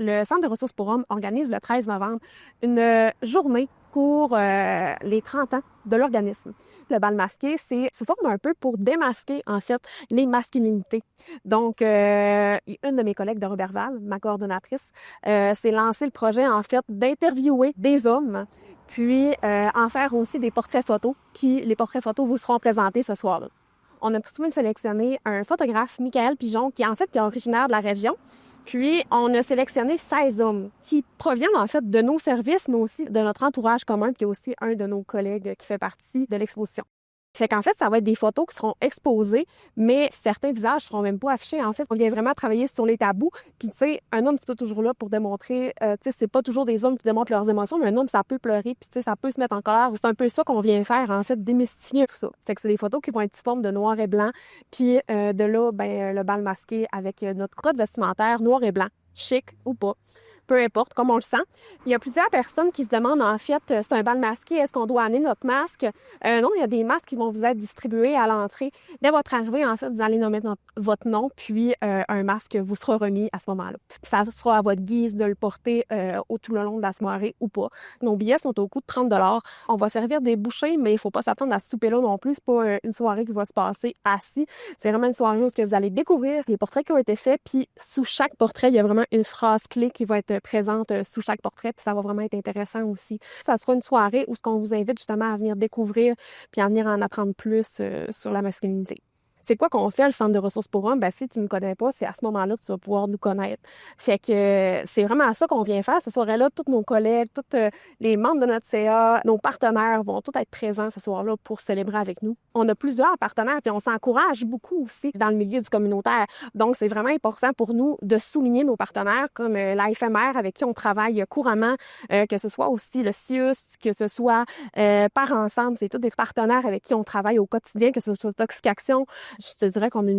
le Centre de ressources pour hommes organise le 13 novembre une journée pour les 30 ans de l'organisme. Le bal masqué, c'est sous forme un peu pour démasquer, en fait, les masculinités. Donc, une de mes collègues de Robertval, ma coordonnatrice, s'est lancé le projet, en fait, d'interviewer des hommes, puis en faire aussi des portraits photos, puis les portraits photos vous seront présentés ce soir-là. On a précisément sélectionné un photographe, Michael Pigeon, qui est originaire de la région. Puis, on a sélectionné 16 hommes qui proviennent en fait de nos services, mais aussi de notre entourage commun, puis aussi un de nos collègues qui fait partie de l'exposition. Fait qu'en fait, ça va être des photos qui seront exposées, mais certains visages seront même pas affichés. En fait, on vient vraiment travailler sur les tabous. Puis, tu sais, un homme, c'est pas toujours là pour démontrer, tu sais, c'est pas toujours des hommes qui démontrent leurs émotions, mais un homme, ça peut pleurer, puis tu sais, ça peut se mettre en colère. C'est un peu ça qu'on vient faire, en fait, démystifier tout ça. Fait que c'est des photos qui vont être sous forme de noir et blanc. Puis, de là, le bal masqué avec notre code vestimentaire noir et blanc, chic ou pas. Peu importe, comme on le sent. Il y a plusieurs personnes qui se demandent, en fait, c'est un bal masqué, est-ce qu'on doit amener notre masque? Non, il y a des masques qui vont vous être distribués à l'entrée. Dès votre arrivée, en fait, vous allez nommer votre nom, puis un masque vous sera remis à ce moment-là. Puis ça sera à votre guise de le porter tout le long de la soirée ou pas. Nos billets sont au coût de 30 $. On va servir des bouchées, mais il faut pas s'attendre à ce souper-là non plus. C'est pas une soirée qui va se passer assis. C'est vraiment une soirée où vous allez découvrir les portraits qui ont été faits, puis sous chaque portrait, il y a vraiment une phrase clé qui va être présente sous chaque portrait, puis ça va vraiment être intéressant aussi. Ça sera une soirée où on vous invite justement à venir découvrir puis à venir en apprendre plus sur la masculinité. C'est quoi qu'on fait, le Centre de ressources pour hommes? Ben, si tu ne me connais pas, c'est à ce moment-là que tu vas pouvoir nous connaître. Fait que c'est vraiment ça qu'on vient faire. Ce soir-là, tous nos collègues, tous les membres de notre CA, nos partenaires vont tous être présents ce soir-là pour célébrer avec nous. On a plusieurs partenaires, puis on s'encourage beaucoup aussi dans le milieu du communautaire. Donc, c'est vraiment important pour nous de souligner nos partenaires comme l'AFMR avec qui on travaille couramment, que ce soit aussi le CIUS, que ce soit Par Ensemble. C'est tous des partenaires avec qui on travaille au quotidien, que ce soit Toxic-Action. Je te dirais qu'on a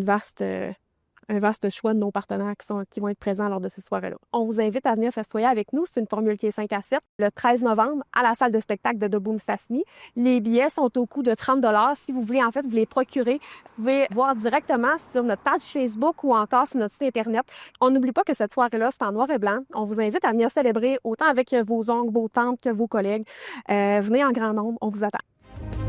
un vaste choix de nos partenaires qui vont être présents lors de ces soirées-là. On vous invite à venir festoyer avec nous. C'est une formule qui est 5 à 7. Le 13 novembre, à la salle de spectacle de Debout Mistassini. Les billets sont au coût de 30 $. Si vous voulez, en fait, vous les procurer, vous pouvez voir directement sur notre page Facebook ou encore sur notre site Internet. On n'oublie pas que cette soirée-là, c'est en noir et blanc. On vous invite à venir célébrer autant avec vos oncles, vos tantes que vos collègues. Venez en grand nombre. On vous attend.